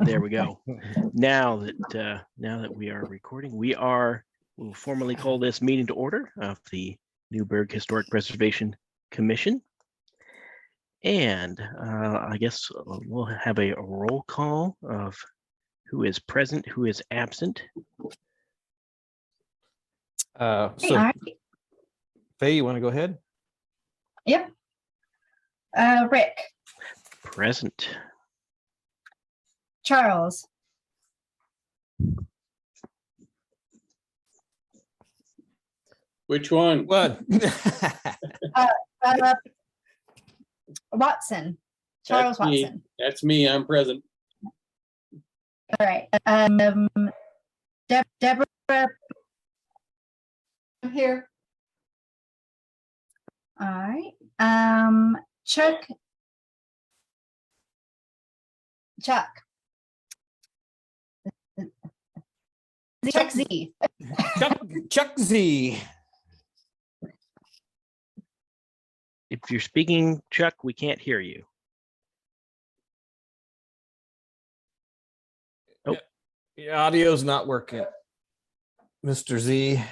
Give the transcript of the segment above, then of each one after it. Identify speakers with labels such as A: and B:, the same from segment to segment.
A: There we go. Now that we are recording, we'll formally call this meeting to order of the Newberg Historic Preservation Commission. And I guess we'll have a roll call of who is present, who is absent.
B: So
C: right.
B: Faye, you want to go ahead?
C: Yep. Rick,
A: Present.
C: Charles,
D: Which one?
B: What?
C: Watson, Charles
D: That's me.
C: Watson.
D: That's me. I'm present.
C: All right. Deborah. I'm here. All right. Chuck. Chuck Z.
B: Chuck Z.
A: If you're speaking, Chuck, we can't hear you. Oh,
B: Your audio's not working, Mr. Z.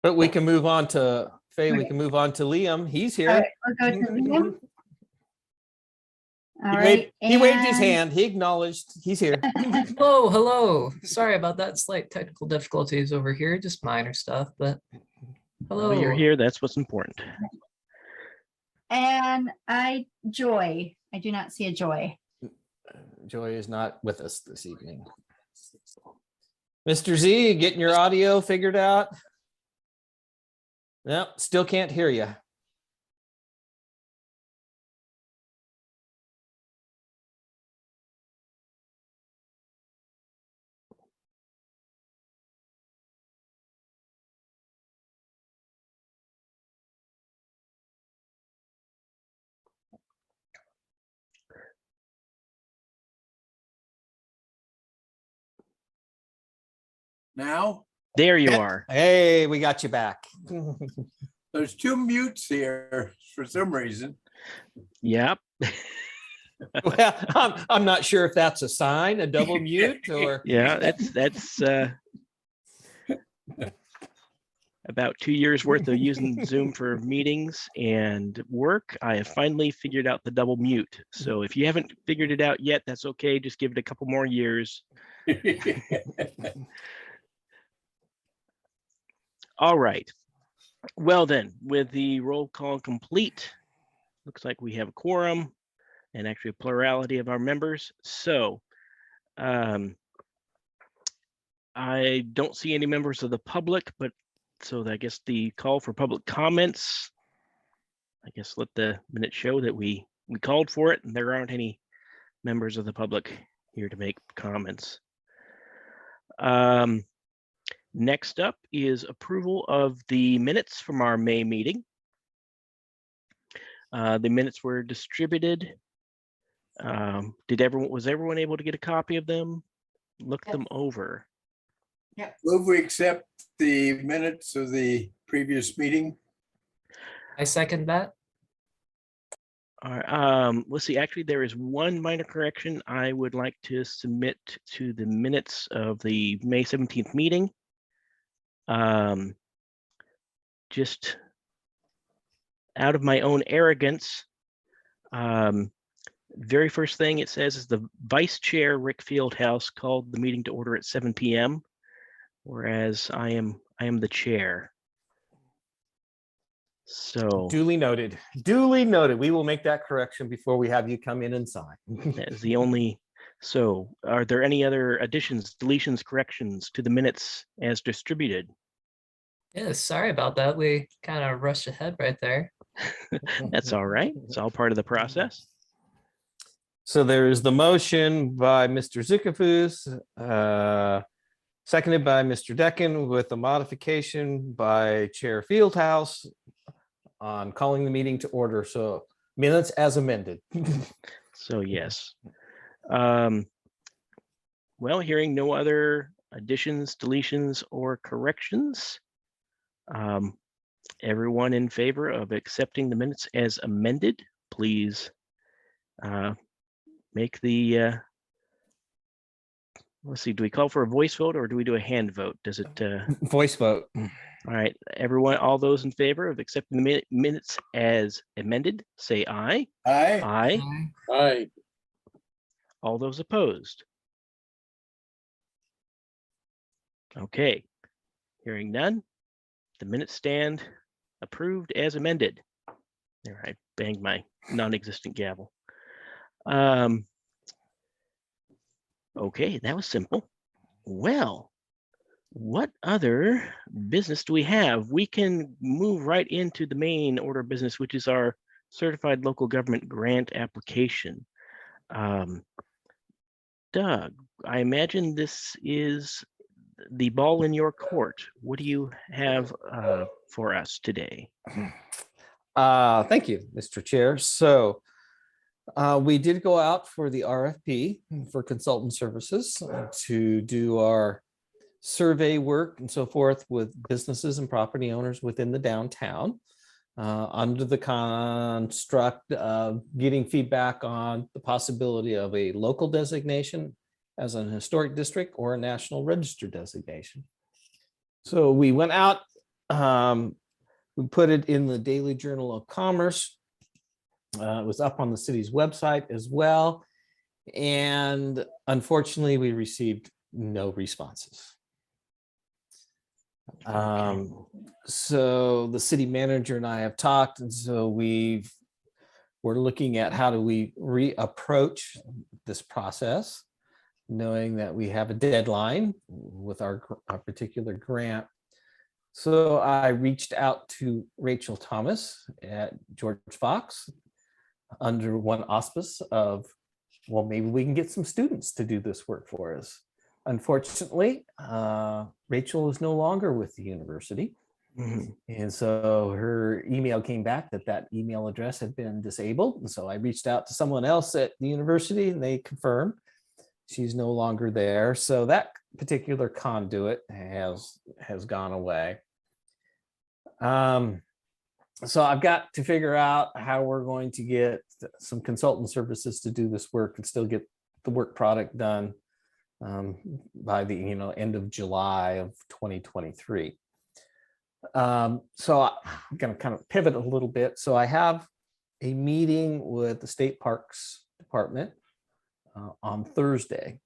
B: But we can move on to Faye. We can move on to Liam. He's here.
C: All right, we'll go to Liam. All
B: He
C: right.
B: waved his hand. He acknowledged he's here.
E: Oh, hello. Sorry about that. Slight technical difficulties over here, just minor stuff, but hello.
A: well, you're here. That's what's important.
C: And Joy. I do not see a Joy.
B: Joy is not with us this evening. Mr. Z, getting your audio figured out? Nope, still can't hear you.
F: Now,
A: There you are.
B: Hey, we got you back.
F: there's two mutes here for some reason.
A: Yep.
B: Well, I'm not sure if that's a sign, a double mute, or
A: Yeah, that's about 2 years worth of using Zoom for meetings and work. I have finally figured out the double mute. So if you haven't figured it out yet, that's okay. Just give it a couple more years. All right. Well then, with the roll call complete, looks like we have a quorum and actually a plurality of our members. So I don't see any members of the public, but so I guess the call for public comments, I guess let the minutes show that we called for it and there aren't any members of the public here to make comments. Next up is approval of the minutes from our May meeting. The minutes were distributed. Was everyone able to get a copy of them? Look them over.
F: Move we accept the minutes of the previous meeting.
E: I second that.
A: All right, let's see, actually, there is one minor correction I would like to submit to the minutes of the May 17th meeting. Just out of my own arrogance, very first thing it says is the vice chair, Rick Fieldhouse, called the meeting to order at 7 p.m. Whereas I am the chair. So
B: duly noted. Duly noted. We will make that correction before we have you come in and sign.
A: that is the only. So are there any other additions, deletions, corrections to the minutes as distributed?
E: Yeah, sorry about that. We kind of rushed ahead right there.
A: That's all right. It's all part of the process.
B: So there is the motion by Mr. Zukafus, seconded by Mr. Decken with a modification by Chair Fieldhouse on calling the meeting to order. So minutes as amended.
A: So yes. Well, hearing no other additions, deletions, or corrections? Everyone in favor of accepting the minutes as amended, please make the, let's see, do we call for a voice vote or do we do a hand vote? Does it,
B: Voice vote.
A: all right, everyone, all those in favor of accepting the minutes as amended, say aye.
F: Aye.
A: Aye.
D: Aye.
A: All those opposed? Okay, hearing none, the minutes stand approved as amended. There, I banged my non-existent gavel. Okay, that was simple. Well, what other business do we have? We can move right into the main order of business, which is our certified local government grant application. Doug, I imagine this is the ball in your court. What do you have for us today?
B: Thank you, Mr. Chair. So we did go out for the RFP for consultant services to do our survey work and so forth with businesses and property owners within the downtown under the construct of getting feedback on the possibility of a local designation as an historic district or a national register designation. So we went out, we put it in the Daily Journal of Commerce. It was up on the city's website as well. And unfortunately, we received no responses. So the city manager and I have talked, and so we're looking at how do we reapproach this process, knowing that we have a deadline with our particular grant. So I reached out to Rachel Thomas at George Fox under one auspice of, well, maybe we can get some students to do this work for us. Unfortunately, Rachel is no longer with the university.
A: Mhm.
B: And so her email came back that email address had been disabled. And so I reached out to someone else at the university and they confirmed she's no longer there. So that particular conduit has gone away. So I've got to figure out how we're going to get some consultant services to do this work and still get the work product done by the end of July of 2023. So I'm going to kind of pivot a little bit. So I have a meeting with the State Parks Department on Thursday.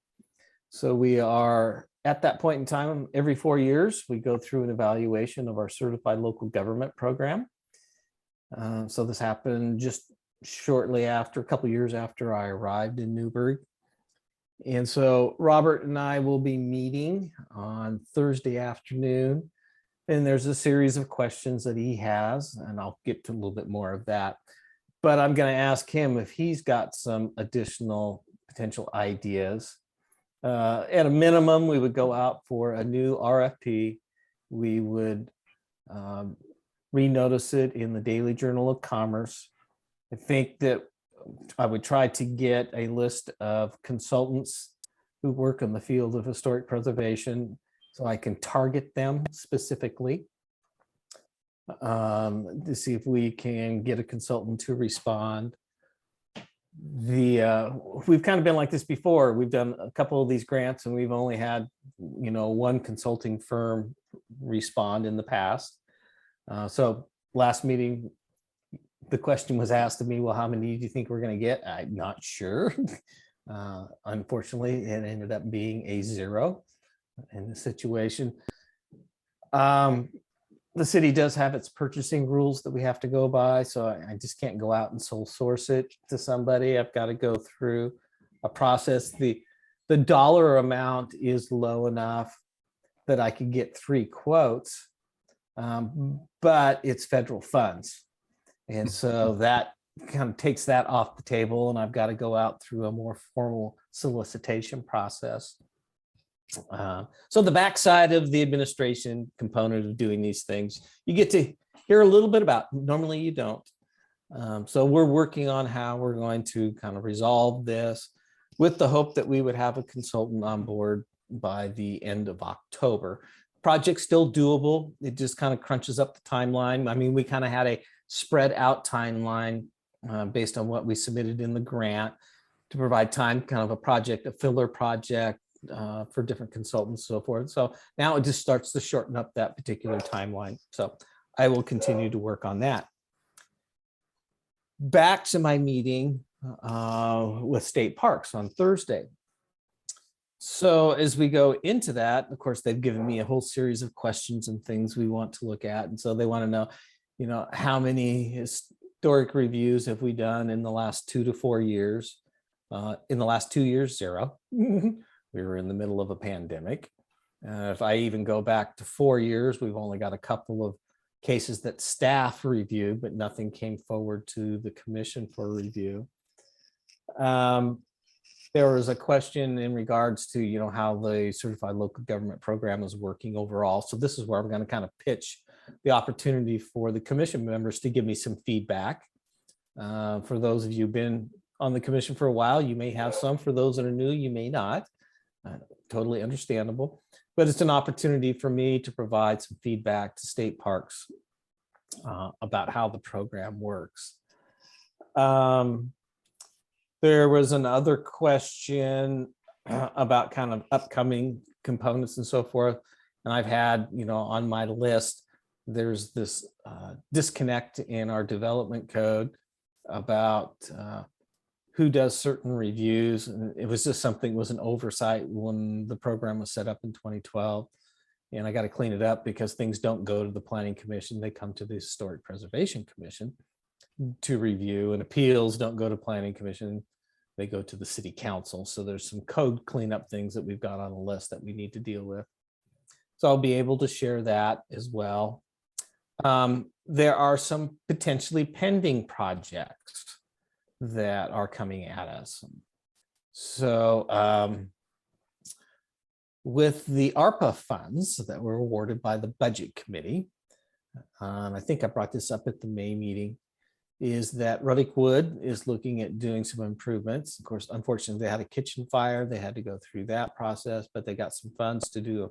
B: So we are at that point in time, every 4 years, we go through an evaluation of our certified local government program. So this happened just shortly after, a couple of years after I arrived in Newberg. And so Robert and I will be meeting on Thursday afternoon. And there's a series of questions that he has, and I'll get to a little bit more of that. But I'm going to ask him if he's got some additional potential ideas. At a minimum, we would go out for a new RFP. We would renotice it in the Daily Journal of Commerce. I think that I would try to get a list of consultants who work in the field of historic preservation so I can target them specifically to see if we can get a consultant to respond. We've kind of been like this before. We've done a couple of these grants and we've only had, one consulting firm respond in the past. So last meeting, the question was asked of me, well, how many do you think we're going to get? I'm not sure. Unfortunately, it ended up being a 0 in the situation. The city does have its purchasing rules that we have to go by, so I just can't go out and sole source it to somebody. I've got to go through a process. The dollar amount is low enough that I could get 3 quotes, but it's federal funds. And so that kind of takes that off the table, and I've got to go out through a more formal solicitation process. So the backside of the administration component of doing these things, you get to hear a little bit about. Normally you don't. So we're working on how we're going to kind of resolve this with the hope that we would have a consultant on board by the end of October. Project's still doable. It just kind of crunches up the timeline. I mean, we kind of had a spread out timeline based on what we submitted in the grant to provide time, kind of a filler project for different consultants, so forth. So now it just starts to shorten up that particular timeline. So I will continue to work on that. Back to my meeting with state parks on Thursday. So as we go into that, of course, they've given me a whole series of questions and things we want to look at. And so they want to know, how many historic reviews have we done in the last 2 to 4 years? In the last 2 years, 0. We were in the middle of a pandemic. If I even go back to 4 years, we've only got a couple of cases that staff reviewed, but nothing came forward to the commission for review. There was a question in regards to, how the certified local government program is working overall. So this is where I'm going to kind of pitch the opportunity for the commission members to give me some feedback. For those of you who've been on the commission for a while, you may have some. For those that are new, you may not. Totally understandable. But it's an opportunity for me to provide some feedback to state parks about how the program works. There was another question about kind of upcoming components and so forth. And I've had, on my list, there's this disconnect in our development code about who does certain reviews. And it was just something, was an oversight when the program was set up in 2012. And I got to clean it up because things don't go to the Planning Commission. They come to the Historic Preservation Commission to review, and appeals don't go to Planning Commission. They go to the City Council. So there's some code cleanup things that we've got on the list that we need to deal with. So I'll be able to share that as well. There are some potentially pending projects that are coming at us. So with the ARPA funds that were awarded by the Budget Committee, I think I brought this up at the May meeting, is that Ruddick Wood is looking at doing some improvements. Of course, unfortunately, they had a kitchen fire. They had to go through that process, but they got some funds to do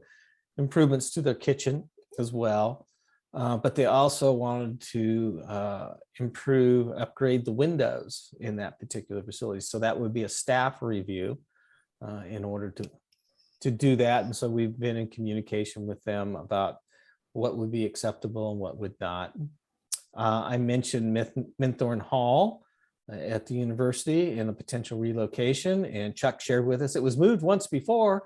B: improvements to their kitchen as well. But they also wanted to upgrade the windows in that particular facility. So that would be a staff review in order to do that. And so we've been in communication with them about what would be acceptable and what would not. I mentioned Minthorn Hall at the university and a potential relocation, and Chuck shared with us it was moved once before,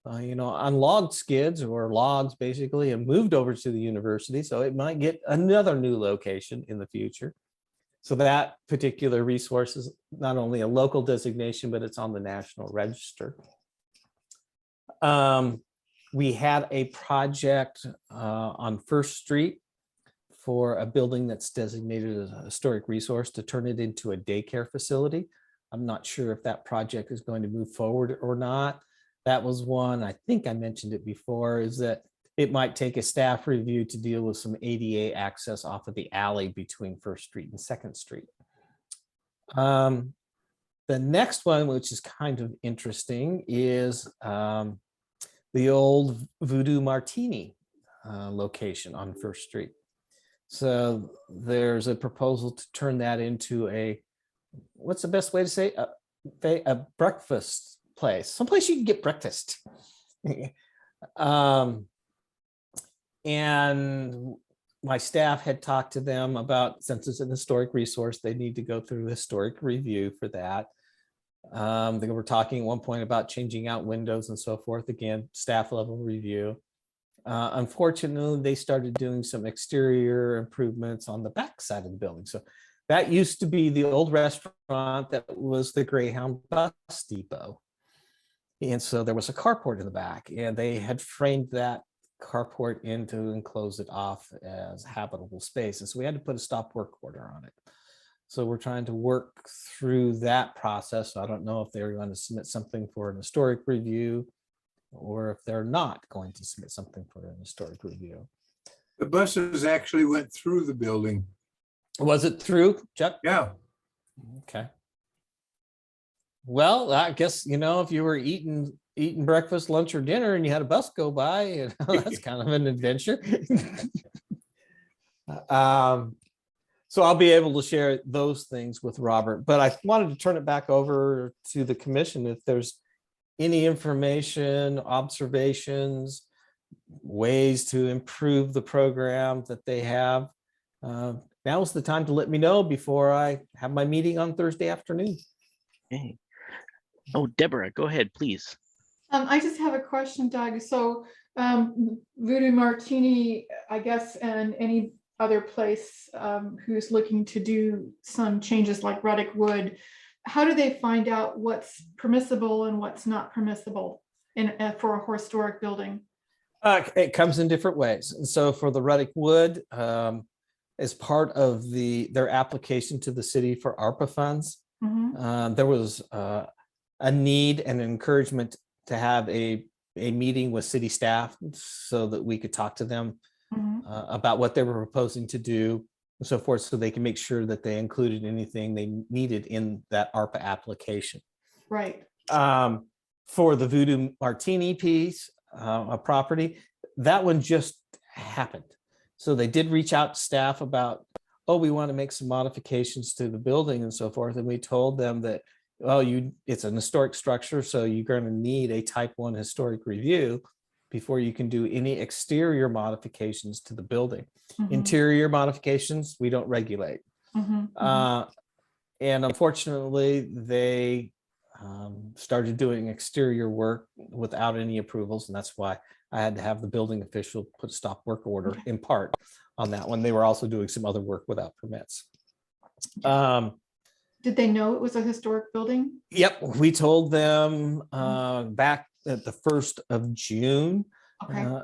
B: on log skids or logs basically, and moved over to the university. So it might get another new location in the future. So that particular resource is not only a local designation, but it's on the National Register. We had a project on First Street for a building that's designated as a historic resource to turn it into a daycare facility. I'm not sure if that project is going to move forward or not. That was one, I think I mentioned it before, is that it might take a staff review to deal with some ADA access off of the alley between First Street and Second Street. The next one, which is kind of interesting, is the old Voodoo Martini location on First Street. So there's a proposal to turn that into a, what's the best way to say, a breakfast place, someplace you can get breakfast. And my staff had talked to them about, since it's an historic resource, they need to go through a historic review for that. They were talking at one point about changing out windows and so forth. Again, staff level review. Unfortunately, they started doing some exterior improvements on the back side of the building. So that used to be the old restaurant that was the Greyhound bus depot. And so there was a carport in the back, and they had framed that carport in to enclose it off as habitable space. And so we had to put a stop work order on it. So we're trying to work through that process. So I don't know if they're going to submit something for an historic review or if they're not going to submit something for an historic review.
F: The buses actually went through the building.
B: Was it through, Chuck?
F: Yeah.
B: Okay. Well, I guess, if you were eating eating breakfast, lunch, or dinner, and you had a bus go by, and that's kind of an adventure. So I'll be able to share those things with Robert, but I wanted to turn it back over to the commission if there's any information, observations, ways to improve the program that they have. Now's the time to let me know before I have my meeting on Thursday afternoon.
A: Okay. Oh, Deborah, go ahead, please.
G: I just have a question, Doug. So Voodoo Martini, I guess, and any other place who's looking to do some changes like Reddick Wood, how do they find out what's permissible and what's not permissible for a historic building?
B: It comes in different ways. And so for the Reddick Wood, as part of their application to the city for ARPA funds, there was a need and encouragement to have a meeting with city staff so that we could talk to them about what they were proposing to do and so forth, so they can make sure that they included anything they needed in that ARPA application.
G: Right.
B: For the Voodoo Martini piece, a property, that one just happened. So they did reach out to staff about, oh, we want to make some modifications to the building and so forth. And we told them that, well, it's an historic structure, so you're going to need a type 1 historic review before you can do any exterior modifications to the building. Interior modifications, we don't regulate. And unfortunately, they started doing exterior work without any approvals, and that's why I had to have the building official put a stop work order in part on that one. They were also doing some other work without permits.
G: Did they know it was a historic building?
B: Yep, we told them back at the 1st of June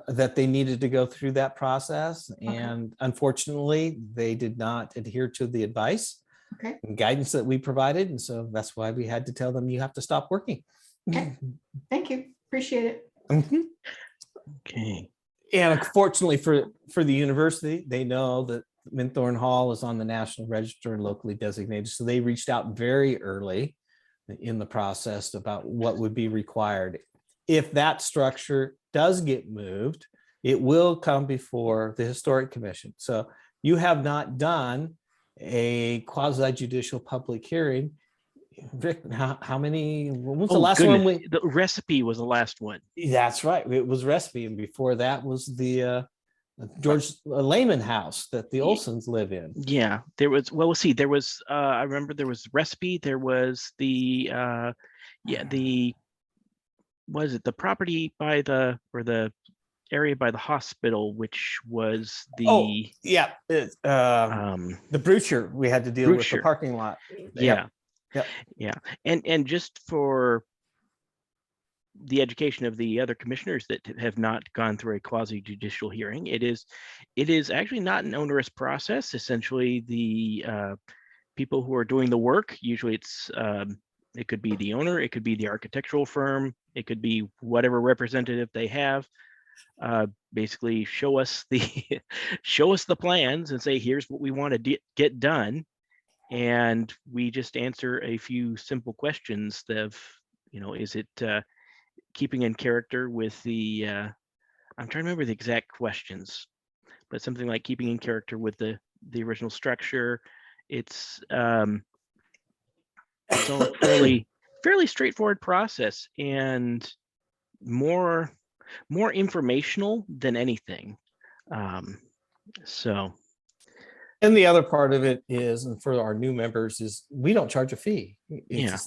B: that they needed to go through that process. And unfortunately, they did not adhere to the advice and guidance that we provided. And so that's why we had to tell them, you have to stop working.
G: Okay. Thank you. Appreciate it.
A: Okay.
B: And unfortunately for the university, they know that Minthorn Hall is on the National Register and locally designated. So they reached out very early in the process about what would be required. If that structure does get moved, it will come before the Historic Commission. So you have not done a quasi-judicial public hearing. Rick, how many, when was the last one?
A: The recipe was the last one.
B: That's right. It was recipe. And before that was the George Lehman house that the Olsons live in.
A: Yeah, there was, well, we'll see. There was, I remember there was recipe. There was the, was it the property by the area by the hospital, which was the
B: the Brucher we had to deal with the parking lot.
A: And just for the education of the other commissioners that have not gone through a quasi-judicial hearing, it is actually not an onerous process. Essentially, the people who are doing the work, usually it could be the owner, it could be the architectural firm, it could be whatever representative they have. Basically show us the plans and say, here's what we want to get done. And we just answer a few simple questions of, is it keeping in character with the, I'm trying to remember the exact questions, but something like keeping in character with the original structure. It's all fairly straightforward process and more informational than anything. So.
B: And the other part of it is, and for our new members, is we don't charge a fee.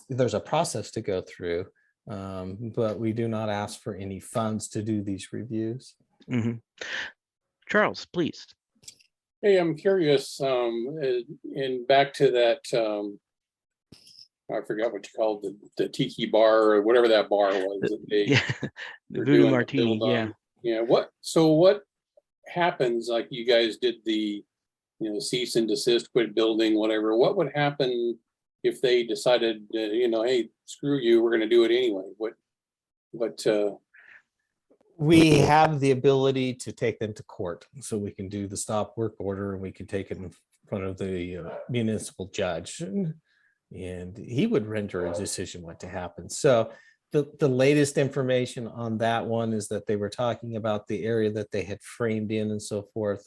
B: There's a process to go through, but we do not ask for any funds to do these reviews.
A: Charles, please.
D: Hey, I'm curious, and back to that, I forgot what you called the tiki bar or whatever that bar was.
A: The Voodoo Martini.
D: What happens? Like you guys did the, cease and desist, quit building, whatever. What would happen if they decided, hey, screw you, we're going to do it anyway?
B: We have the ability to take them to court, so we can do the stop work order and we can take it in front of the municipal judge, and he would render a decision what to happen. So the latest information on that one is that they were talking about the area that they had framed in and so forth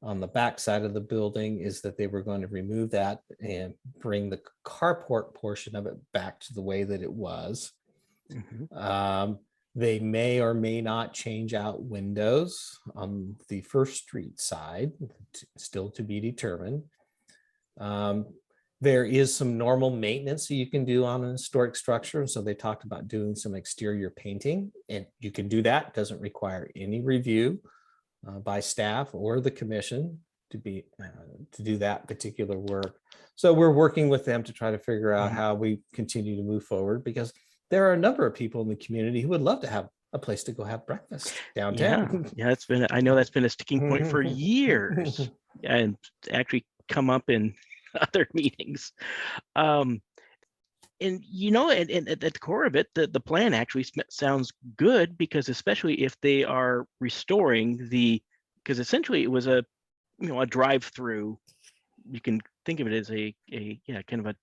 B: on the back side of the building, is that they were going to remove that and bring the carport portion of it back to the way that it was. They may or may not change out windows on the First Street side, still to be determined. There is some normal maintenance that you can do on a historic structure. So they talked about doing some exterior painting, and you can do that. It doesn't require any review by staff or the commission to do that particular work. So we're working with them to try to figure out how we continue to move forward, because there are a number of people in the community who would love to have a place to go have breakfast downtown.
A: Yeah, I know that's been a sticking point for years, and actually come up in other meetings. And at the core of it, the plan actually sounds good, because especially if they are restoring because essentially it was a drive-through. You can think of it as a kind of a,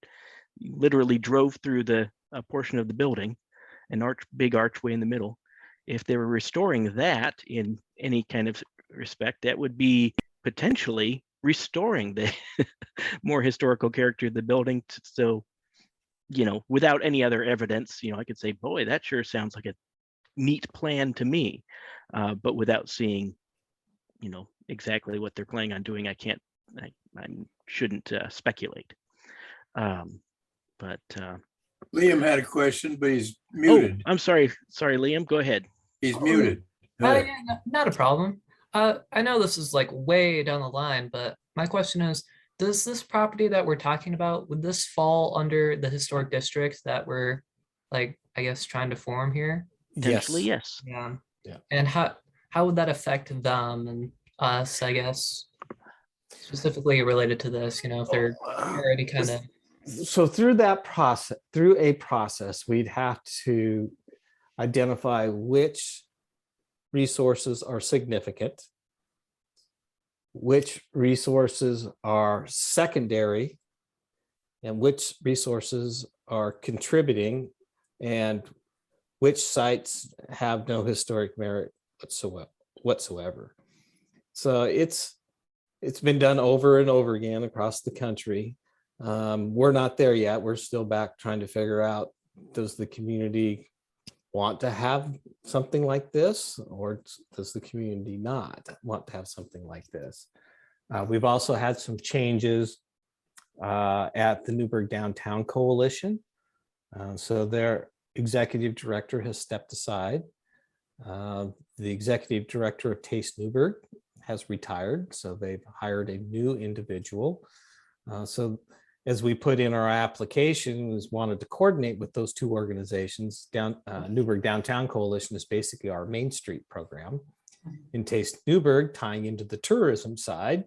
A: literally drove through a portion of the building, an big archway in the middle. If they were restoring that in any kind of respect, that would be potentially restoring the more historical character of the building. So, without any other evidence, I could say, boy, that sure sounds like a neat plan to me. But without seeing, exactly what they're planning on doing, I shouldn't speculate. But
F: Liam had a question, but he's muted.
A: I'm sorry, Liam, go ahead.
F: He's muted.
E: Yeah, not a problem. I know this is like way down the line, but my question is, does this property that we're talking about, would this fall under the historic district that we're like, I guess, trying to form here?
A: Potentially, yes.
E: Yeah.
B: Yeah.
E: And how would that affect them and us, I guess, specifically related to this, if they're already kind of.
B: So through a process, we'd have to identify which resources are significant, which resources are secondary, and which resources are contributing, and which sites have no historic merit whatsoever. So it's been done over and over again across the country. We're not there yet. We're still back trying to figure out, does the community want to have something like this, or does the community not want to have something like this? We've also had some changes at the Newberg Downtown Coalition. So their executive director has stepped aside. The executive director of Taste Newberg has retired, so they've hired a new individual. So as we put in our application, was wanted to coordinate with those two organizations. Newberg Downtown Coalition is basically our Main Street program. In Taste Newberg, tying into the tourism side,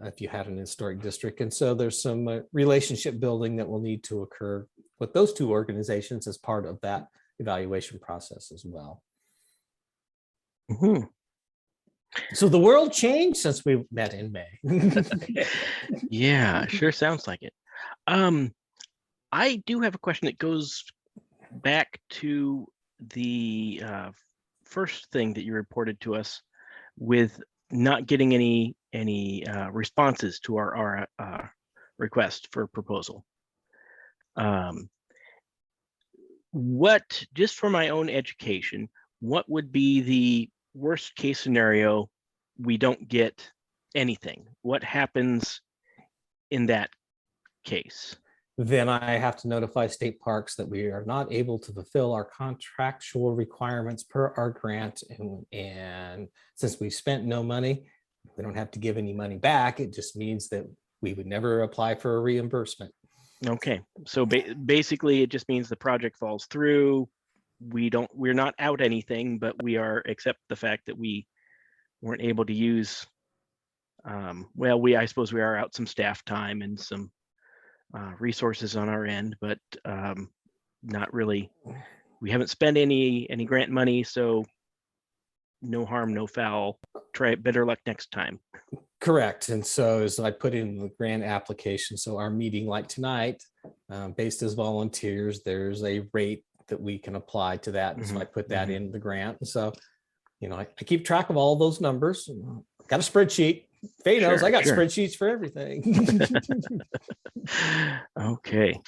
B: if you had an historic district. And so there's some relationship building that will need to occur with those two organizations as part of that evaluation process as well.
A: Mm-hmm.
B: So the world changed since we met in May.
A: Yeah, sure sounds like it. I do have a question that goes back to the first thing that you reported to us, with not getting any responses to our request for proposal. What, just for my own education, what would be the worst case scenario? We don't get anything. What happens in that case?
B: Then I have to notify state parks that we are not able to fulfill our contractual requirements per our grant. And since we spent no money, we don't have to give any money back. It just means that we would never apply for a reimbursement.
A: Okay, so basically it just means the project falls through. We're not out anything, but we are, except the fact that we weren't able to use, I suppose we are out some staff time and some resources on our end, but not really. We haven't spent any grant money, so no harm, no foul. Try it, better luck next time.
B: Correct. And so as I put in the grant application, so our meeting like tonight, based as volunteers, there's a rate that we can apply to that. And so I put that
A: mhm.
B: in the grant. And so, you know, I keep track of all those numbers. Got a spreadsheet. Faye knows I
A: Sure,
B: got
A: sure.
B: spreadsheets for everything.
A: Okay.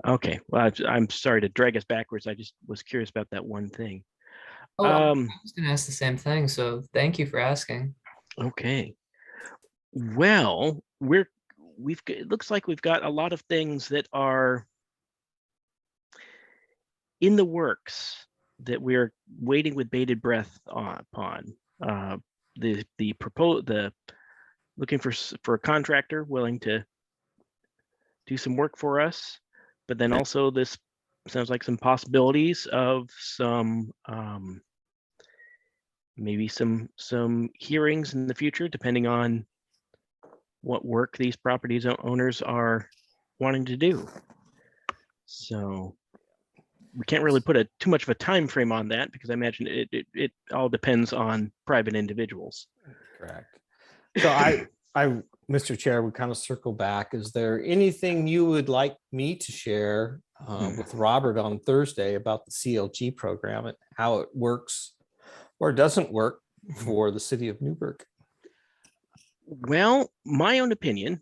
A: Okay. Well, I'm sorry to drag us backwards. I just was curious about that one thing.
E: Oh, I
A: Um,
E: was gonna ask the same thing, so thank you for asking.
A: okay. Well, it looks like we've got a lot of things that are in the works that we're waiting with bated breath upon. The looking for a contractor willing to do some work for us, but then also this sounds like some possibilities of some maybe some hearings in the future, depending on what work these properties owners are wanting to do. So we can't really put too much of a time frame on that, because I imagine it all depends on private individuals.
B: Correct. So Mr. Chair, would kind of circle back. Is there anything you would like me to share with Robert on Thursday about the CLG program and how it works or doesn't work for the city of Newberg?
A: Well, my own opinion,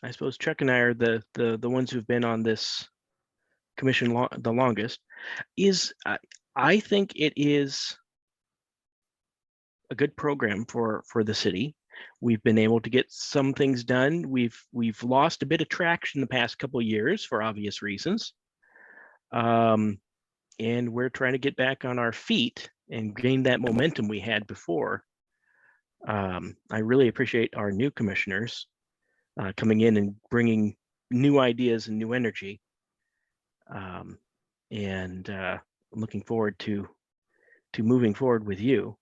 A: I suppose Chuck and I are the ones who've been on this commission the longest, is I think it is a good program for the city. We've been able to get some things done. We've lost a bit of traction the past couple of years for obvious reasons. And we're trying to get back on our feet and gain that momentum we had before. I really appreciate our new commissioners coming in and bringing new ideas and new energy. And looking forward to moving forward with you.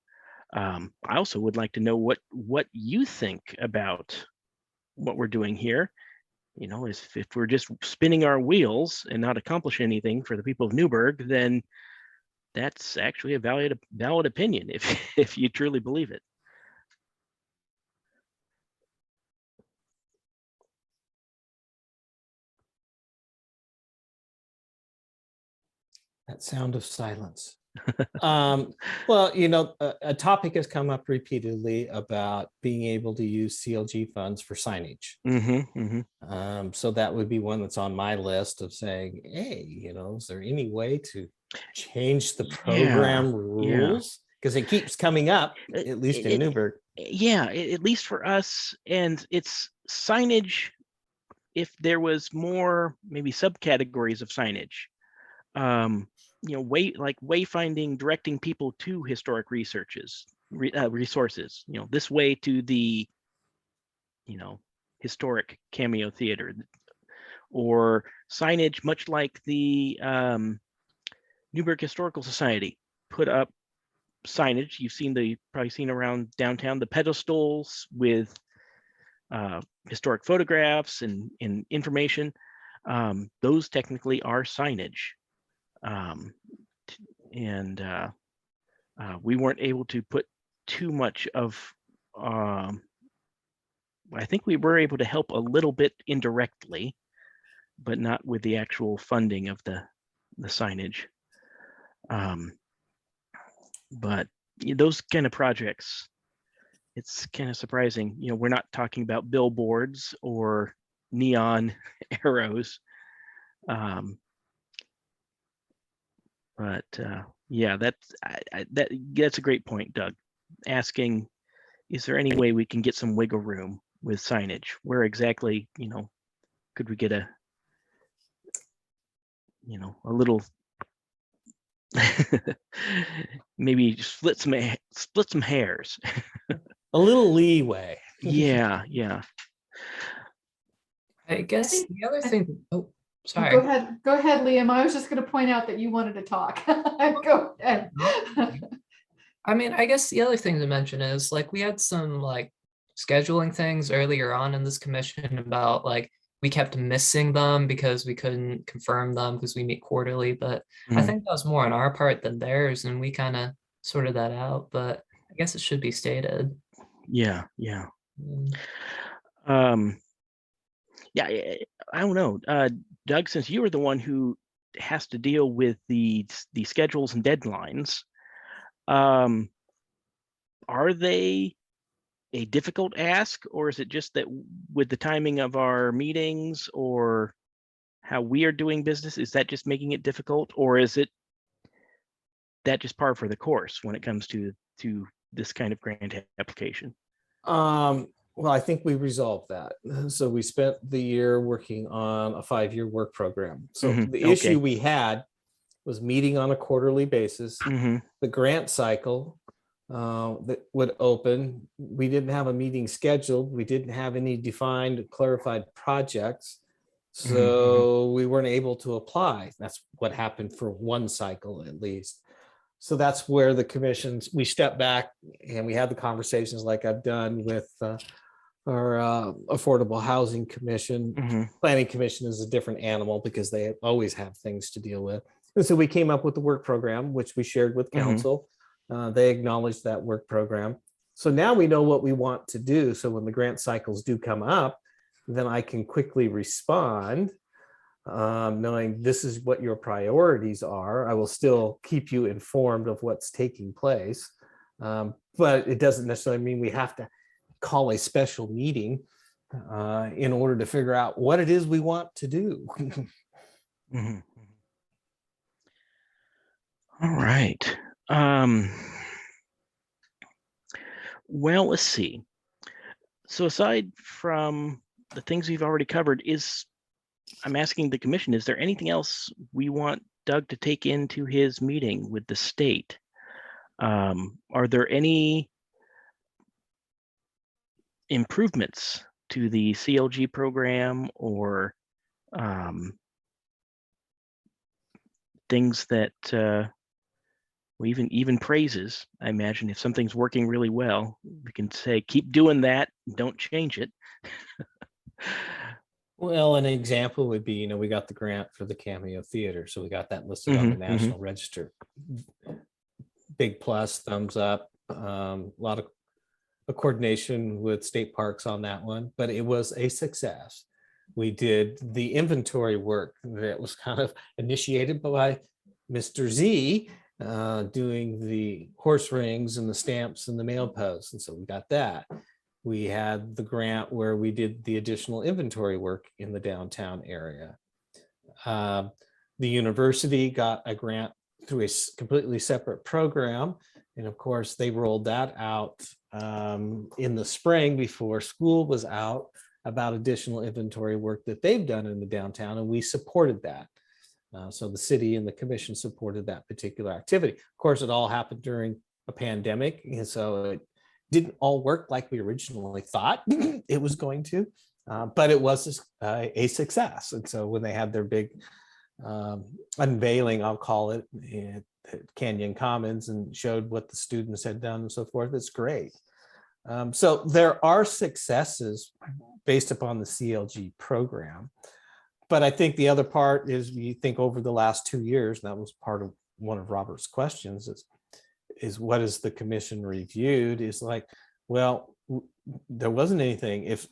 A: I also would like to know what you think about what we're doing here. You know, if we're just spinning our wheels and not accomplishing anything for the people of Newberg, then that's actually a valid opinion if you truly believe it.
B: That sound of silence. Well, you know, a topic has come up repeatedly about being able to use CLG funds for signage. So that would be one that's on my list of saying, hey, you know, is there any way to change the program rules? Because it keeps coming up, at least in Newberg.
A: Yeah, at least for us. And it's signage, if there was more maybe subcategories of signage. You know, wayfinding, directing people to historic resources. You know, this way to the, you know, historic Cameo Theater, or signage much like the Newberg Historical Society put up signage. You've probably seen around downtown, the pedestals with historic photographs and information. Those technically are signage. And we weren't able to put too much of, I think we were able to help a little bit indirectly, but not with the actual funding of the signage. But those kind of projects, it's kind of surprising. You know, we're not talking about billboards or neon arrows. But yeah, that's a great point, Doug. Asking, is there any way we can get some wiggle room with signage? Where exactly, you know, could we get a little maybe split some hairs?
B: A little leeway.
A: Yeah.
E: I guess the other thing. Oh, sorry.
G: Go ahead, Liam. I was just going to point out that you wanted to talk. Go ahead.
E: I mean, I guess the other thing to mention is, like, we had some like scheduling things earlier on in this commission about, like, we kept missing them because we couldn't confirm them because we meet quarterly. But I think that was more on our part than theirs, and we kind of sorted that out. But I guess it should be stated.
A: Yeah. Yeah, I don't know. Doug, since you were the one who has to deal with the schedules and deadlines, are they a difficult ask, or is it just that with the timing of our meetings or how we are doing business, is that just making it difficult, or is it that just par for the course when it comes to this kind of grant application?
B: Well, I think we resolved that. So we spent the year working on a 5-year work program. So the
A: Okay.
B: issue we had was meeting on a quarterly basis.
A: Mhm.
B: The grant cycle that would open, we didn't have a meeting scheduled. We didn't have any defined, clarified projects. So we weren't able to apply. That's what happened for one cycle at least. So that's where the commissions, we stepped back and we had the conversations like I've done with our Affordable Housing Commission. Planning Commission is a different animal because they always have things to deal with. And so we came up with the work program, which we shared with council. They acknowledged that work program. So now we know what we want to do. So when the grant cycles do come up, then I can quickly respond, knowing this is what your priorities are. I will still keep you informed of what's taking place. But it doesn't necessarily mean we have to call a special meeting in order to figure out what it is we want to do.
A: All right. Well, let's see. So aside from the things we've already covered, I'm asking the commission, is there anything else we want Doug to take into his meeting with the state? Are there any improvements to the CLG program or things that or even praises? I imagine if something's working really well, we can say, keep doing that, don't change it.
B: Well, an example would be, we got the grant for the Cameo Theater. So we got that listed on the National Register. Big plus, thumbs up. A lot of coordination with state parks on that one, but it was a success. We did the inventory work that was kind of initiated by Mr. Z, doing the horse rings and the stamps and the mail posts. And so we got that. We had the grant where we did the additional inventory work in the downtown area. The university got a grant through a completely separate program. And of course, they rolled that out in the spring before school was out about additional inventory work that they've done in the downtown, and we supported that. So the city and the commission supported that particular activity. Of course, it all happened during a pandemic, and so it didn't all work like we originally thought it was going to, but it was a success. And so when they had their big unveiling, I'll call it, at Canyon Commons, and showed what the students had done and so forth, it's great. So there are successes based upon the CLG program. But I think the other part is, you think over the last 2 years, and that was part of one of Robert's questions, is what is the commission reviewed? Is like, well, there wasn't anything. If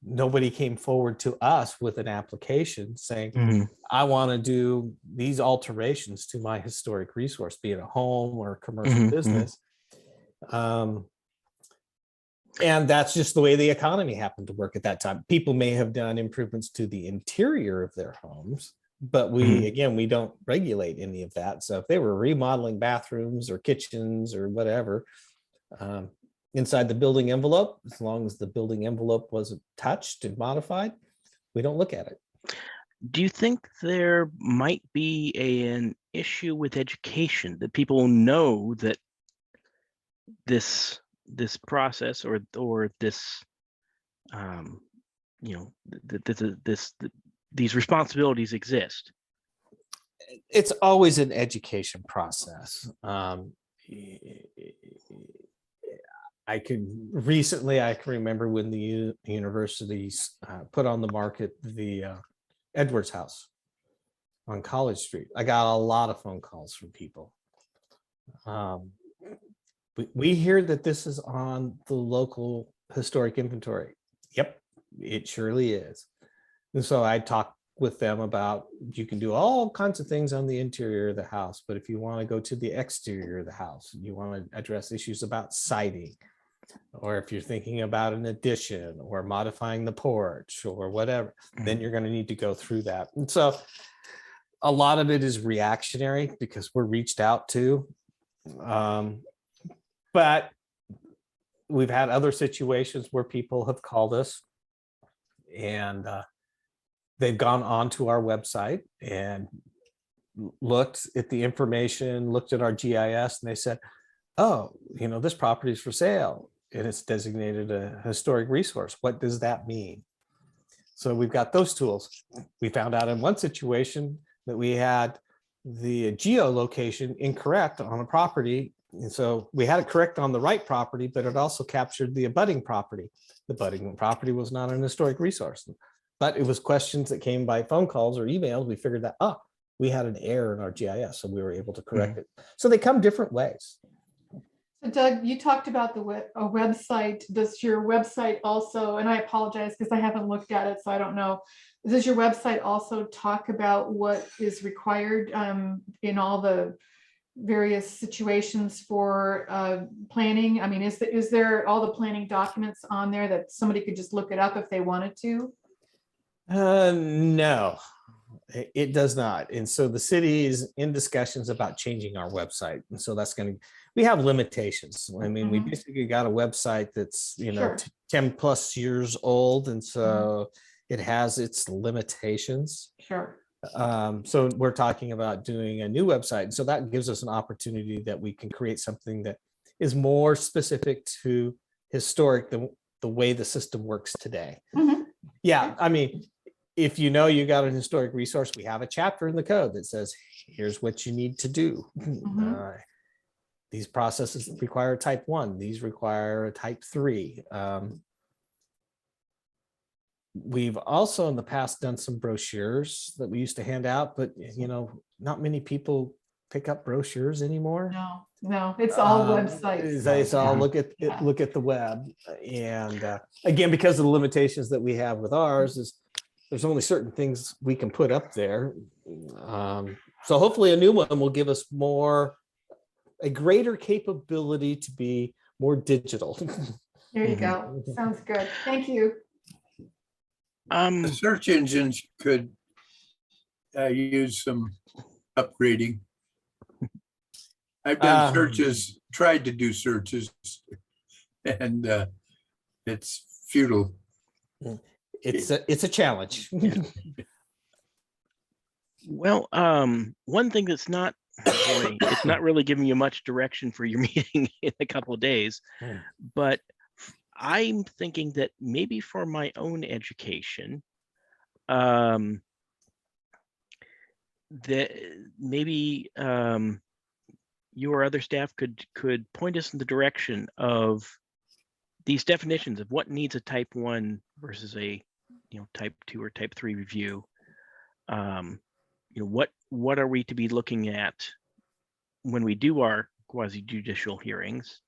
B: nobody came forward to us with an application saying, I want to do these alterations to my historic resource, be it a home or a commercial business. And that's just the way the economy happened to work at that time. People may have done improvements to the interior of their homes, but we don't regulate any of that. So if they were remodeling bathrooms or kitchens or whatever, inside the building envelope, as long as the building envelope wasn't touched and modified, we don't look at it.
A: Do you think there might be an issue with education, that people know that this process or this these responsibilities exist?
B: It's always an education process. I can remember when the universities put on the market the Edwards House on College Street. I got a lot of phone calls from people. We hear that this is on the local historic inventory. Yep, it surely is. And so I talked with them about, you can do all kinds of things on the interior of the house, but if you want to go to the exterior of the house, you want to address issues about siding, or if you're thinking about an addition or modifying the porch or whatever, then you're going to need to go through that. And so a lot of it is reactionary because we're reached out to. But we've had other situations where people have called us and they've gone onto our website and looked at the information, looked at our GIS, and they said, oh, this property is for sale and it's designated a historic resource. What does that mean? So we've got those tools. We found out in one situation that we had the geolocation incorrect on a property. And so we had it correct on the right property, but it also captured the abutting property. The abutting property was not an historic resource, but it was questions that came by phone calls or emails. We figured that, we had an error in our GIS, so we were able to correct it. So they come different ways.
G: So Doug, you talked about a website. Does your website also, and I apologize because I haven't looked at it, so I don't know. Does your website also talk about what is required in all the various situations for planning? I mean, is there all the planning documents on there that somebody could just look it up if they wanted to?
B: No, it does not. And so the city is in discussions about changing our website. And so we have limitations. I mean, we basically got a website that's,
G: Sure.
B: 10 plus years old. And so it has its limitations.
G: Sure.
B: So we're talking about doing a new website. And so that gives us an opportunity that we can create something that is more specific to historic, the way the system works today. Yeah, I mean, if you got an historic resource, we have a chapter in the code that says, here's what you need to do. These processes require type 1, these require a type 3. We've also in the past done some brochures that we used to hand out, but not many people pick up brochures anymore.
G: No, it's all websites.
B: It's all look at the web. And again, because of the limitations that we have with ours, is there's only certain things we can put up there. So hopefully a new one will give us a greater capability to be more digital.
G: There you go. Sounds good. Thank you.
F: The search engines could use some upgrading. I've done searches, tried to do searches, and it's futile.
B: It's a challenge.
A: Well, one thing that's not, it's not really giving you much direction for your meeting in a couple of days, but I'm thinking that maybe for my own education, that maybe you or other staff could point us in the direction of these definitions of what needs a type 1 versus a type 2 or type 3 review. What are we to be looking at when we do our quasi-judicial hearings?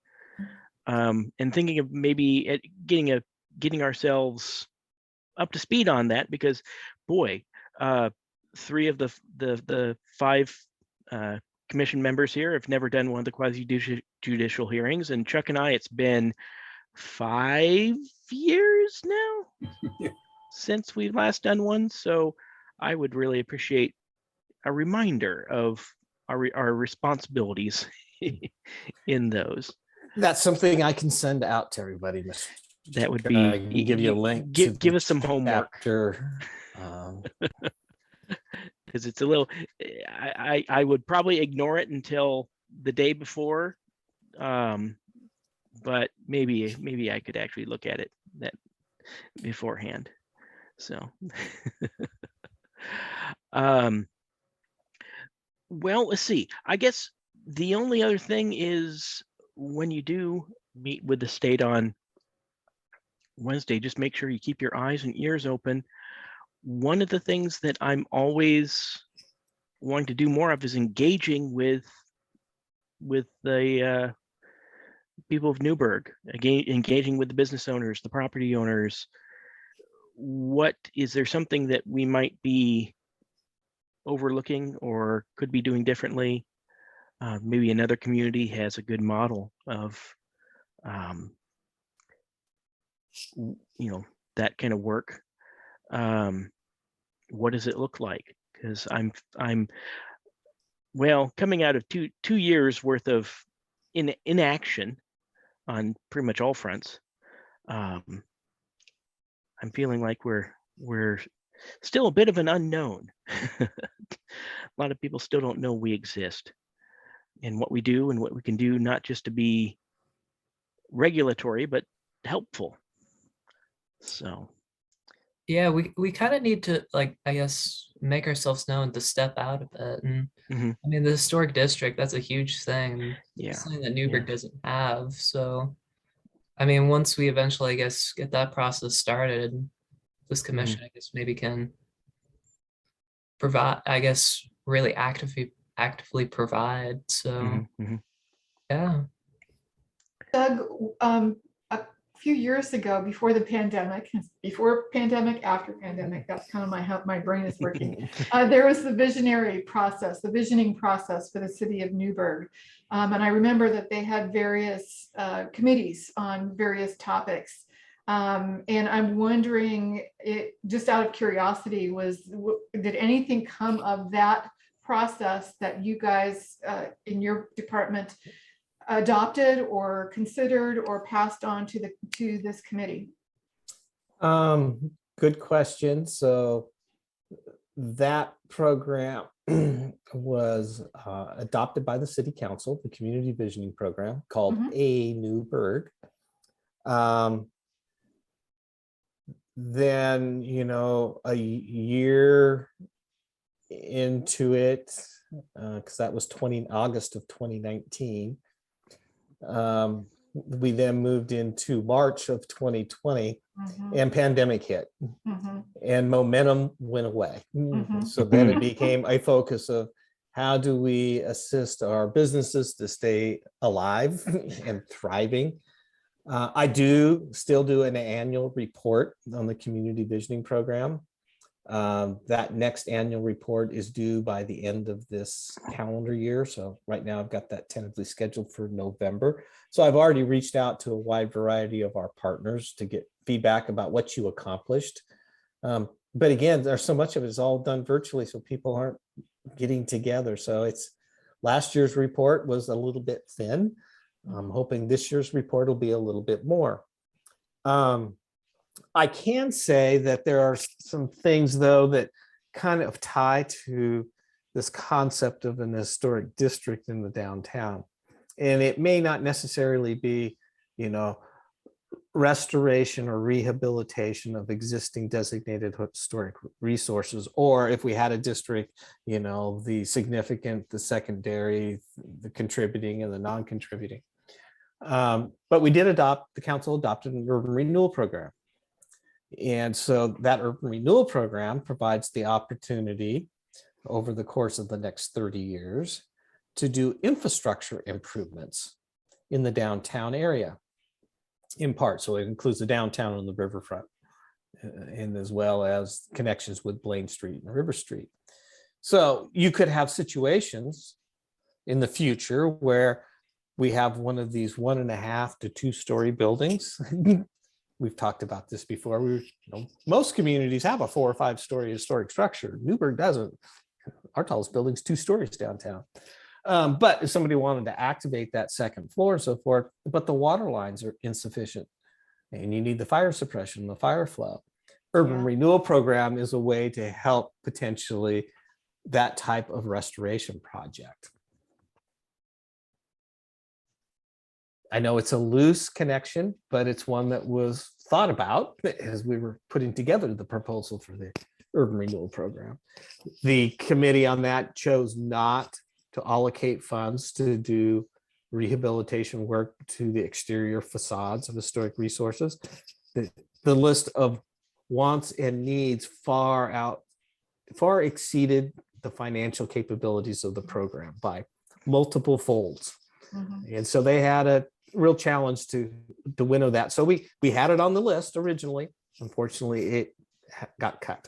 A: And thinking of maybe getting ourselves up to speed on that, because boy, 3 of the 5 commission members here have never done one of the quasi-judicial hearings, and Chuck and I, it's been 5 years now since we've last done one. So I would really appreciate a reminder of our responsibilities in those.
B: That's something I can send out to everybody.
A: That would be,
B: I can give you a link.
A: Give us some homework. Because it's a little, I would probably ignore it until the day before, but maybe I could actually look at it beforehand. So, well, let's see. I guess the only other thing is, when you do meet with the state on Wednesday, just make sure you keep your eyes and ears open. One of the things that I'm always wanting to do more of is engaging with the people of Newberg, again, engaging with the business owners, the property owners. what is there something that we might be overlooking or could be doing differently? Maybe another community has a good model of, that kind of work. What does it look like? Because I'm coming out of two years worth of inaction on pretty much all fronts. I'm feeling like we're still a bit of an unknown. A lot of people still don't know we exist and what we do and what we can do, not just to be regulatory, but helpful. So
E: Yeah, we kind of need to, like, I guess, make ourselves known to step out of it. And
A: Mhm.
E: I mean, the historic district, that's a huge thing.
A: Yeah,
E: Something that Newberg doesn't have. So, I mean, once we eventually, I guess, get that process started, this commission, I guess, maybe can provide, I guess, really actively provide. So, yeah.
G: Doug, a few years ago, before the pandemic, after pandemic, that's kind of how my brain is working. There was the visioning process for the city of Newberg. And I remember that they had various committees on various topics. And I'm wondering, just out of curiosity, did anything come of that process that you guys in your department adopted or considered or passed on to this committee?
B: Good question. So that program was adopted by the city council, the community visioning program called A Newberg. Then, a year into it, because that was August of 2019. We then moved into March of 2020 and pandemic hit and momentum went away. So then it became a focus of how do we assist our businesses to stay alive and thriving. I still do an annual report on the community visioning program. That next annual report is due by the end of this calendar year. So right now I've got that tentatively scheduled for November. So I've already reached out to a wide variety of our partners to get feedback about what you accomplished. But again, there's so much of it is all done virtually, so people aren't getting together. So last year's report was a little bit thin. I'm hoping this year's report will be a little bit more. I can say that there are some things, though, that kind of tie to this concept of an historic district in the downtown. And it may not necessarily be, restoration or rehabilitation of existing designated historic resources, or if we had a district, the significant, the secondary, the contributing and the non-contributing. But the council adopted an urban renewal program. And so that urban renewal program provides the opportunity over the course of the next 30 years to do infrastructure improvements in the downtown area, in part. So it includes the downtown and the riverfront, and as well as connections with Blaine Street and River Street. So you could have situations in the future where we have one of these 1.5 to 2-story buildings. We've talked about this before. Most communities have a 4 or 5-story historic structure. Newberg doesn't. Our tallest building's 2 stories downtown. But if somebody wanted to activate that second floor and so forth, but the water lines are insufficient and you need the fire suppression, the fire flow. Urban renewal program is a way to help potentially that type of restoration project. I know it's a loose connection, but it's one that was thought about as we were putting together the proposal for the urban renewal program. The committee on that chose not to allocate funds to do rehabilitation work to the exterior facades of historic resources. The list of wants and needs far exceeded the financial capabilities of the program by multiple folds. And so they had a real challenge to winnow that. So we had it on the list originally. Unfortunately, it got cut.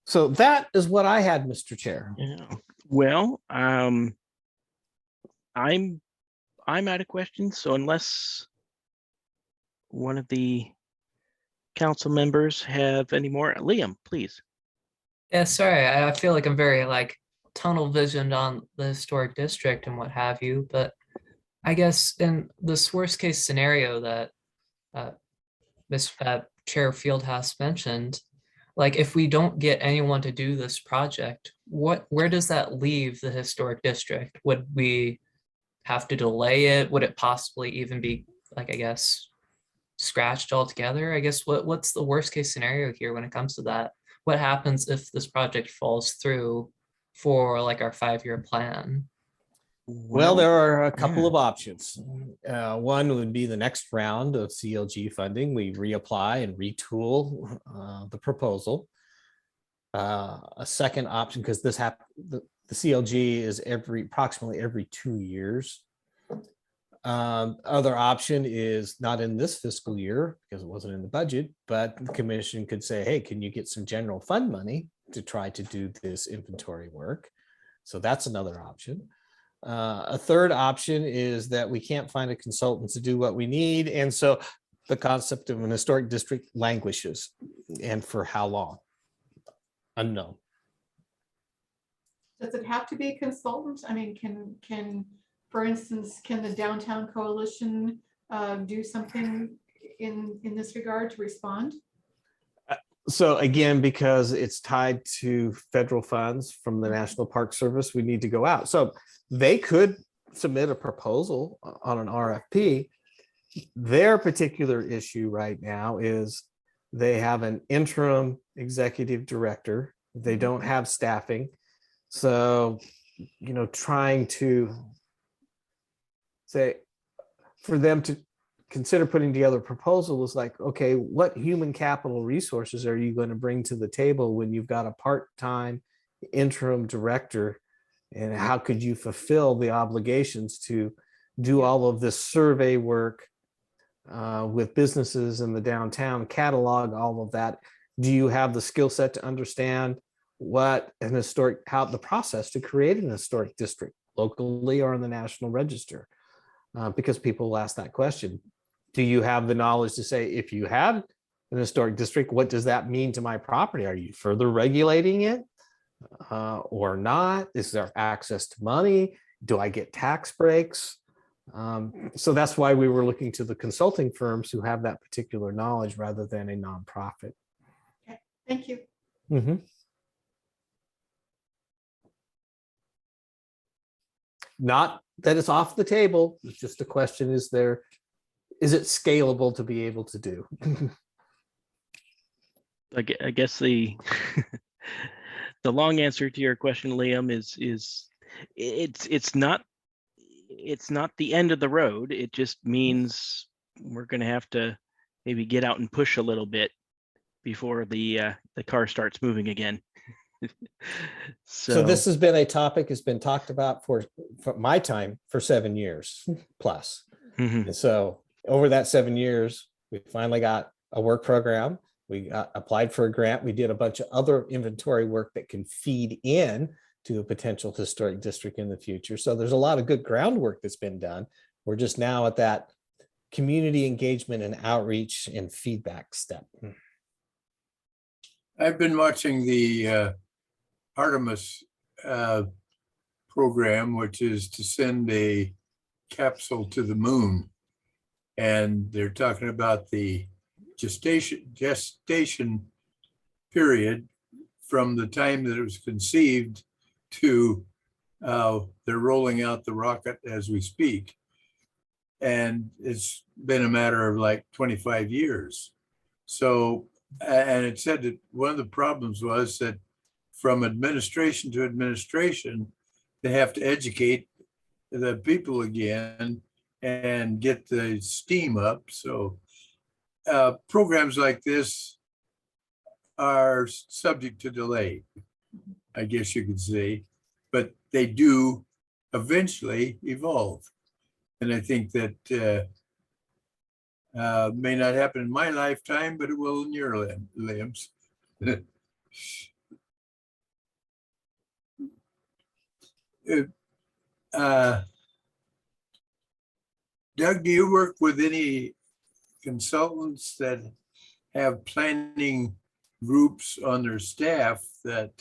B: So that is what I had, Mr. Chair.
A: Yeah. Well, I'm out of questions. So unless one of the council members have any more, Liam, please.
E: Yeah, sorry, I feel like I'm very like tunnel visioned on the historic district and what have you, but I guess in this worst case scenario that uh, Miss Chair Fieldhouse mentioned, like if we don't get anyone to do this project, where does that leave the historic district? Would we have to delay it? Would it possibly even be like, I guess, scratched altogether? I guess what's the worst case scenario here when it comes to that? What happens if this project falls through for like our 5-year plan?
B: Well, there are a couple
A: yeah.
B: of options. One would be the next round of CLG funding. We reapply and retool the proposal. A second option, because the CLG is approximately every 2 years. Other option is not in this fiscal year because it wasn't in the budget, but the commission could say, hey, can you get some general fund money to try to do this inventory work? So that's another option. A third option is that we can't find a consultant to do what we need. And so the concept of an historic district languishes. And for how long? Unknown.
G: Does it have to be a consultant? I mean, for instance, can the Downtown Coalition do something in this regard to respond?
B: So again, because it's tied to federal funds from the National Park Service, we need to go out. So they could submit a proposal on an RFP. Their particular issue right now is they have an interim executive director. They don't have staffing. So, trying to say for them to consider putting together a proposal is like, okay, what human capital resources are you going to bring to the table when you've got a part-time interim director? And how could you fulfill the obligations to do all of this survey work with businesses in the downtown, catalog all of that? Do you have the skill set to understand how the process to create an historic district locally or in the National Register? Because people will ask that question. Do you have the knowledge to say, if you have an historic district, what does that mean to my property? Are you further regulating it or not? Is there access to money? Do I get tax breaks? So that's why we were looking to the consulting firms who have that particular knowledge rather than a nonprofit.
G: Okay, thank you.
B: Mm-hmm. Not that it's off the table. It's just a question: is it scalable to be able to do?
A: I guess the the long answer to your question, Liam, is it's not the end of the road. It just means we're going to have to maybe get out and push a little bit before the car starts moving again.
B: So this has been a topic has been talked about for my time for 7 years plus.
A: Mhm.
B: And so over that 7 years, we finally got a work program. We applied for a grant. We did a bunch of other inventory work that can feed in to a potential historic district in the future. So there's a lot of good groundwork that's been done. We're just now at that community engagement and outreach and feedback step.
F: I've been watching the Artemis program, which is to send a capsule to the moon. And they're talking about the gestation period from the time that it was conceived to they're rolling out the rocket as we speak. And it's been a matter of like 25 years. So, and it said that one of the problems was that from administration to administration, they have to educate the people again and get the steam up. So programs like this are subject to delay, I guess you could say. But they do eventually evolve. And I think that may not happen in my lifetime, but it will in your limbs. Doug, do you work with any consultants that have planning groups on their staff that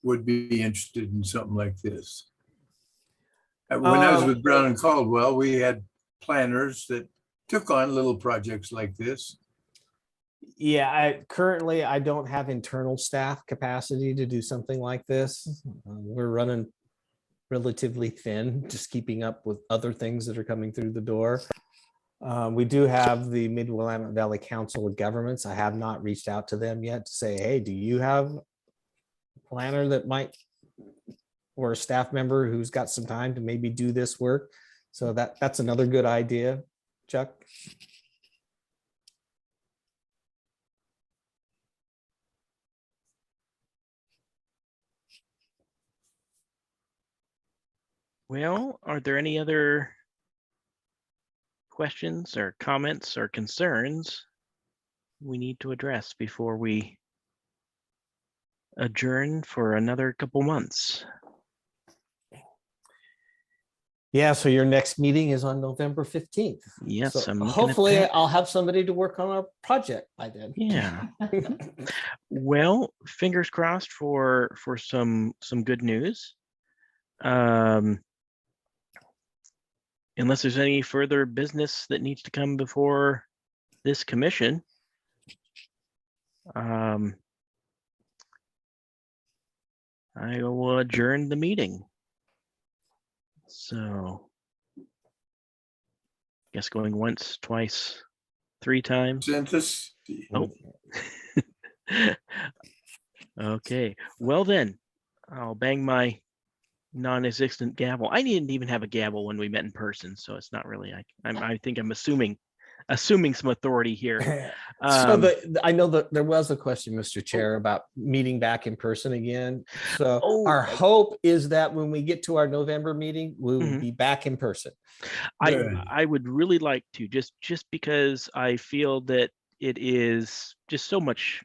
F: would be interested in something like this? When I was with Brown and Caldwell, we had planners that took on little projects like this.
B: Yeah, currently I don't have internal staff capacity to do something like this. We're running relatively thin, just keeping up with other things that are coming through the door. We do have the Mid-Willamette Valley Council of Governments. I have not reached out to them yet to say, hey, do you have a planner that might, or a staff member who's got some time to maybe do this work? So that's another good idea, Chuck.
A: Well, are there any other questions or comments or concerns we need to address before we adjourn for another couple months?
B: Yeah, so your next meeting is on November 15th.
A: Yes,
B: So
A: I'm looking at
B: hopefully
A: that.
B: I'll have somebody to work on our project by then.
A: Yeah. Well, fingers crossed for some good news. Unless there's any further business that needs to come before this commission, I will adjourn the meeting. So, guess going once, twice, 3 times.
F: Census.
A: Oh. Okay. Well then, I'll bang my non-existent gavel. I didn't even have a gavel when we met in person, so it's not really. I think I'm assuming some authority here.
B: So I know that there was a question, Mr. Chair, about meeting back in person again. So our hope is that when we get to our November meeting, we will be back in person.
A: I would really like to, just because I feel that it is just so much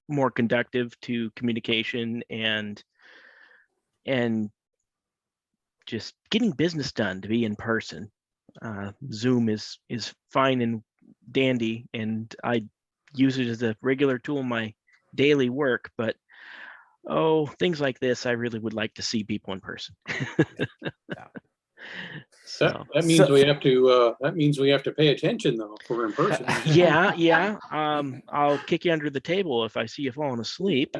A: more conductive to communication and just getting business done to be in person. Zoom is fine and dandy, and I use it as a regular tool in my daily work, but things like this, I really would like to see people in person. So
D: That means we have to pay attention though, if we're in person.
A: yeah. I'll kick you under the table if I see you falling asleep.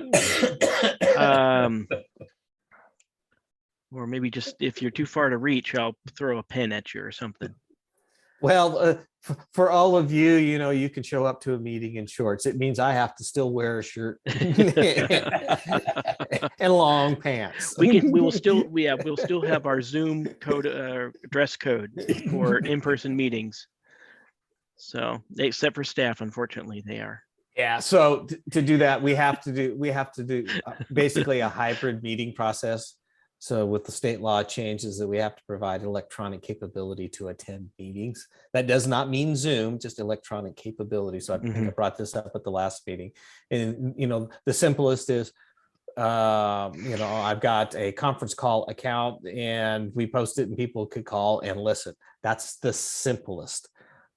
A: Or maybe just if you're too far to reach, I'll throw a pen at you or something.
B: Well, for all of you, you can show up to a meeting in shorts. It means I have to still wear a shirt and long pants.
A: We'll still have our Zoom code, dress code for in-person meetings. So except for staff, unfortunately, they are.
B: Yeah. So to do that, we have to do basically a hybrid meeting process. So with the state law changes that we have to provide electronic capability to attend meetings. That does not mean Zoom, just electronic capability. So I think I brought this up at the last meeting. And, the simplest is, I've got a conference call account and we post it and people could call and listen. That's the simplest.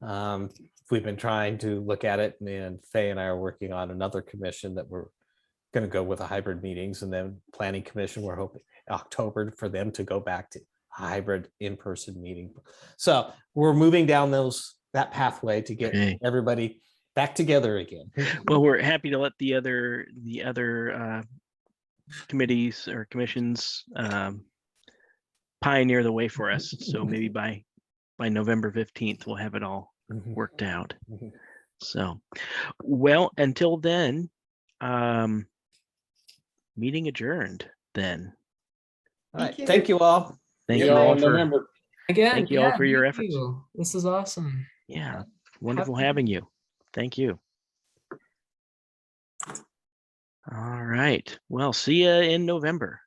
B: We've been trying to look at it, and Faye and I are working on another commission that we're going to go with a hybrid meetings, and then planning commission, we're hoping October for them to go back to hybrid in-person meeting. So we're moving down that pathway to get everybody back together again.
A: Well, we're happy to let the other committees or commissions pioneer the way for us. So maybe by November 15th, we'll have it all worked out. So, well, until then, meeting adjourned then.
B: All right. Thank you all.
A: Thank you all for
D: November.
E: Again,
A: thank you all for your
E: thank
A: efforts.
E: you. This is awesome.
A: Yeah, wonderful having you. Thank you. All right. Well, see you in November.